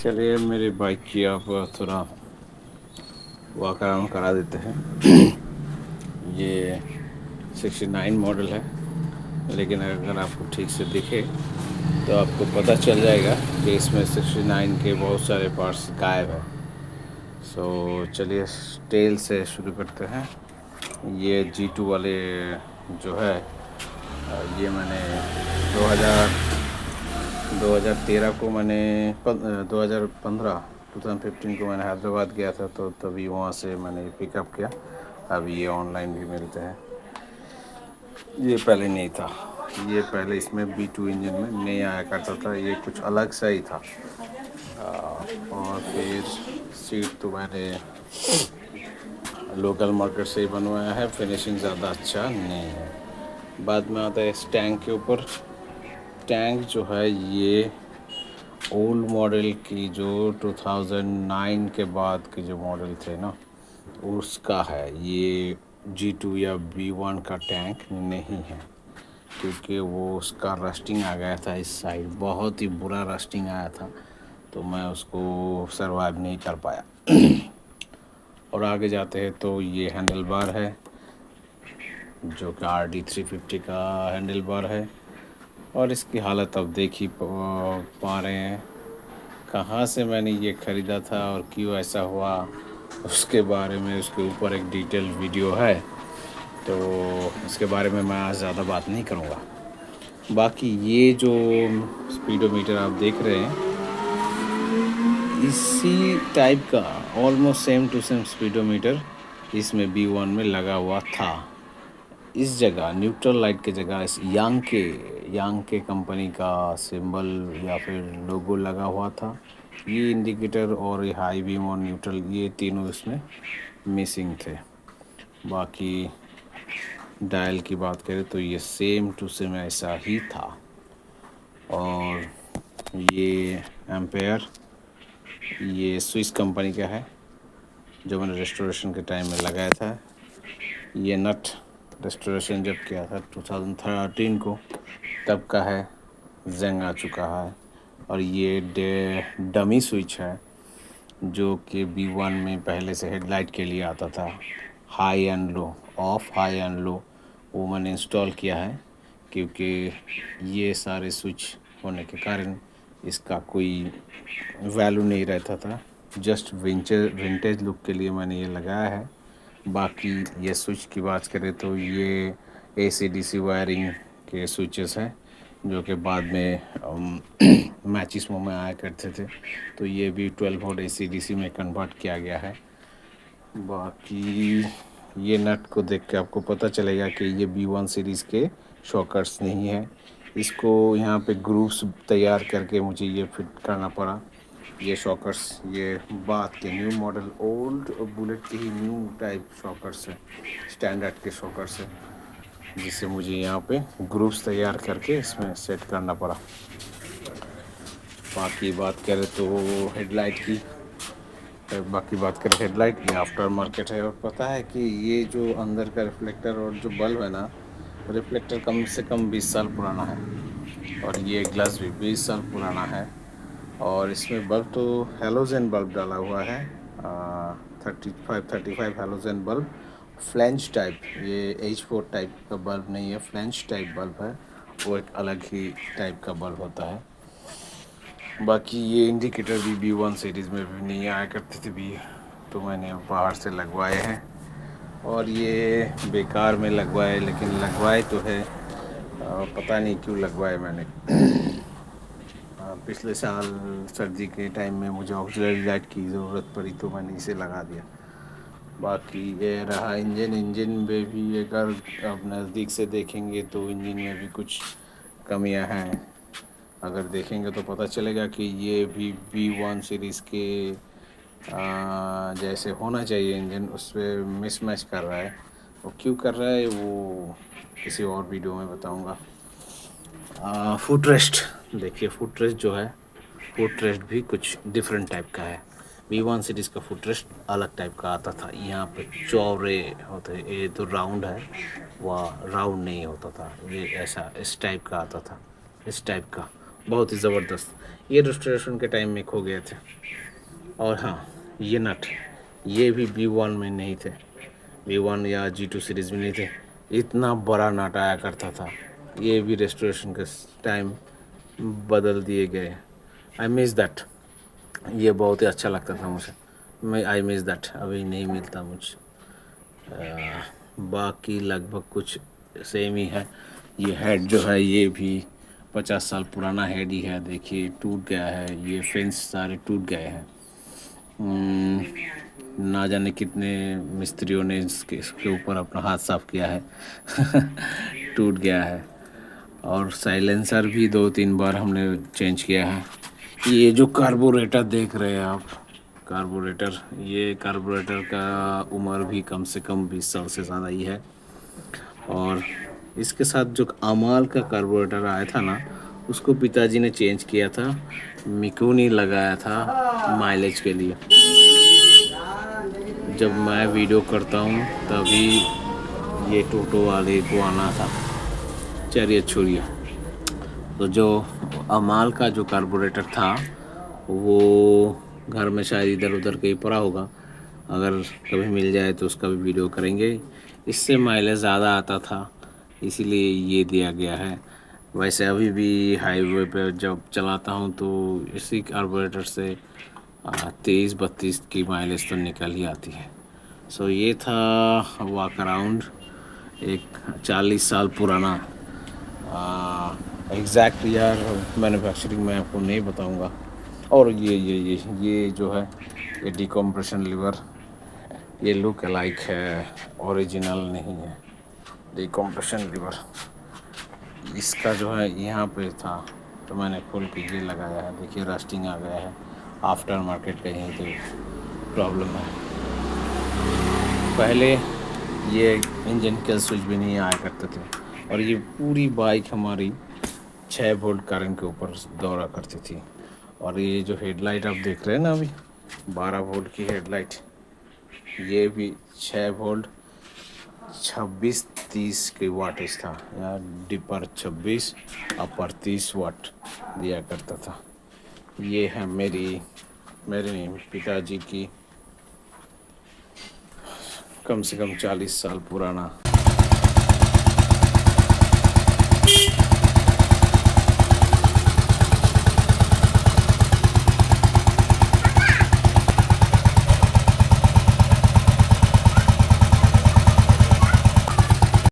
चलिए मेरी बाइक की आप थोड़ा वॉक अराउंड करा देते हैं। ये 69 मॉडल है, लेकिन अगर आपको ठीक से दिखे तो आपको पता चल जाएगा कि इसमें 69 के बहुत सारे पार्ट्स गायब हैं। सो चलिए टेल से शुरू करते हैं। ये G2 वाले जो है ये मैंने 2013 को मैंने 2015 2015 को मैंने हैदराबाद गया था, तो तभी वहाँ से मैंने पिकअप किया। अभी ये ऑनलाइन भी मिलते हैं। ये पहले नहीं था, ये पहले इसमें B2 इंजन में नहीं आया करता था, ये कुछ अलग सा ही था। और फिर सीट तो मैंने लोकल मार्केट से ही बनवाया है, फिनिशिंग ज़्यादा अच्छा नहीं है। बाद में आता है इस टैंक के ऊपर। टैंक जो है ये ओल्ड मॉडल की, जो 2009 के बाद के जो मॉडल थे ना, उसका है। ये G2 या B1 का टैंक नहीं है, क्योंकि वो उसका रस्टिंग आ गया था। इस साइड बहुत ही बुरा रस्टिंग आया था, तो मैं उसको सरवाइव नहीं कर पाया। और आगे जाते हैं तो ये हैंडल बार है, जो कि RD 350 का हैंडल बार है। और इसकी हालत अब देख ही पा रहे हैं। कहाँ से मैंने ये ख़रीदा था और क्यों ऐसा हुआ, उसके बारे में उसके ऊपर एक डिटेल वीडियो है, तो इसके बारे में मैं आज ज़्यादा बात नहीं करूँगा। बाकी ये जो स्पीडोमीटर आप देख रहे हैं, इसी टाइप का almost same to same speedometer इसमें B1 में लगा हुआ था। इस जगह न्यूट्रल लाइट की जगह इस यांग के कंपनी का सिंबल या फिर लोगो लगा हुआ था। ये इंडिकेटर और ये हाई बीम और न्यूट्रल, ये तीनों इसमें मिसिंग थे। बाकी डायल की बात करें तो ये सेम टू सेम ऐसा ही था। और ये एम्पेयर, ये स्विस कंपनी का है, जो मैंने रेस्टोरेशन के टाइम में लगाया था। ये नट रेस्टोरेशन जब किया था 2013 को, तब का है, जंग आ चुका है। और ये डमी स्विच है, जो कि B1 में पहले से हेडलाइट के लिए आता था। High and low, of high and low, वो मैंने इंस्टॉल किया है, क्योंकि ये सारे स्विच होने के कारण इसका कोई वैल्यू नहीं रहता था। जस्ट विंटेज लुक के लिए मैंने ये लगाया है। बाकी ये स्विच की बात करें तो ये AC/DC वायरिंग के स्विचेस हैं, जो कि बाद में मैचिस में आया करते थे, तो ये भी 12 वोल्ट AC/DC में कन्वर्ट किया गया है। बाकी ये नट को देख के आपको पता चलेगा कि ये B1 सीरीज़ के शॉकर्स नहीं है। इसको यहाँ पे ग्रूव्स तैयार करके मुझे ये फिट करना पड़ा। ये शॉकर्स ये बात के न्यू मॉडल ओल्ड बुलेट के ही न्यू टाइप शॉकर्स है, स्टैंडर्ड के शॉकर्स है, जिससे मुझे यहाँ पे ग्रूव्स तैयार करके इसमें सेट करना पड़ा। बाकी बात करें तो हेडलाइट की, ये आफ्टर मार्केट है। और पता है कि ये जो अंदर का रिफ्लेक्टर और जो बल्ब है ना, रिफ्लेक्टर कम से कम 20 साल पुराना है, और ये ग्लास भी 20 साल पुराना है। और इसमें बल्ब तो हेलोजन बल्ब डाला हुआ है, 35 हेलोजन बल्ब, फ्लैंज टाइप। ये H4 टाइप का बल्ब नहीं है, फ्लैंज टाइप बल्ब है, वो एक अलग ही टाइप का बल्ब होता है। बाकी ये इंडिकेटर भी B1 सीरीज़ में भी नहीं आया करते थे भी, तो मैंने बाहर से लगवाए हैं। और ये बेकार में लगवाए, लेकिन लगवाए तो है, पता नहीं क्यों लगवाए मैंने। पिछले साल सर्दी के टाइम में मुझे ऑक्सिलरी लाइट की ज़रूरत पड़ी, तो मैंने इसे लगा दिया। बाकी ये रहा इंजन में भी अगर आप नज़दीक से देखेंगे तो इंजन में भी कुछ कमियां हैं। अगर देखेंगे तो पता चलेगा कि ये भी B1 सीरीज़ के जैसे होना चाहिए इंजन, उस पर मिसमैच कर रहा है। वो क्यों कर रहा है वो किसी और वीडियो में बताऊंगा। फुट रेस्ट देखिए, फुट रेस्ट जो है, फुट रेस्ट भी कुछ डिफरेंट टाइप का है। B1 सीरीज़ का फुट रेस्ट अलग टाइप का आता था, यहाँ पे चौड़े होते, ये तो राउंड है, वह राउंड नहीं होता था, ये ऐसा इस टाइप का आता था, इस टाइप का। बहुत ही ज़बरदस्त। ये रेस्टोरेशन के टाइम में खो गए थे। और हाँ, ये नट, ये भी V1 में नहीं थे, V1 या G2 सीरीज़ में नहीं थे। इतना बड़ा नट आया करता था, ये भी रेस्टोरेशन के टाइम बदल दिए गए। I miss that. ये बहुत ही अच्छा लगता था मुझे। मैं आई मिस दैट, अभी नहीं मिलता मुझे। बाकी लगभग कुछ सेम ही है। ये हेड जो है ये भी 50 साल पुराना हेड ही है। देखिए टूट गया है, ये फेंस सारे टूट गए हैं। ना जाने कितने मिस्त्रियों ने इसके ऊपर अपना हाथ साफ किया है। टूट गया है। और साइलेंसर भी 2-3 बार हमने चेंज किया है। ये जो कार्बोरेटर देख रहे हैं आप, कार्बोरेटर, ये कार्बोरेटर का उम्र भी कम से कम 20 साल से ज़्यादा ही है। और इसके साथ जो अमाल का कार्बोरेटर आया था ना, उसको पिताजी ने चेंज किया था, मिकुनी लगाया था माइलेज के लिए। जब मैं वीडियो करता हूँ तभी ये टोटो वाले को आना था। चलिए छोड़िए। तो जो अमाल का जो कार्बोरेटर था वो घर में शायद इधर उधर कहीं पड़ा होगा, अगर कभी मिल जाए तो उसका भी वीडियो करेंगे। इससे माइलेज ज़्यादा आता था, इसीलिए ये दिया गया है। वैसे अभी भी हाईवे पे जब चलाता हूँ तो इसी कार्बोरेटर से 23-32 की माइलेज तो निकल ही आती है। सो ये था वॉक अराउंड, एक 40 साल पुराना। एग्जैक्ट यार मैन्युफैक्चरिंग मैं आपको नहीं बताऊंगा। और ये जो है ये डिकम्प्रेशन लीवर, ये लुक अलाइक है, ओरिजिनल नहीं है। डिकम्प्रेशन लीवर इसका जो है यहाँ पे था, तो मैंने खोल के ये लगाया है। देखिए रस्टिंग आ गया है, आफ्टर मार्केट का यहीं तो प्रॉब्लम है। पहले ये इंजन के स्विच भी नहीं आया करते थे। और ये पूरी बाइक हमारी 6 वोल्ट करंट के ऊपर दौड़ा करती थी। और ये जो हेडलाइट आप देख रहे हैं ना अभी, 12 वोल्ट की हेडलाइट, ये भी 6 वोल्ट 26-30 की वाटेज था। या डिपर 26, अपर 30 वाट दिया करता था। ये है मेरे नहीं, पिताजी की कम से कम 40 साल पुराना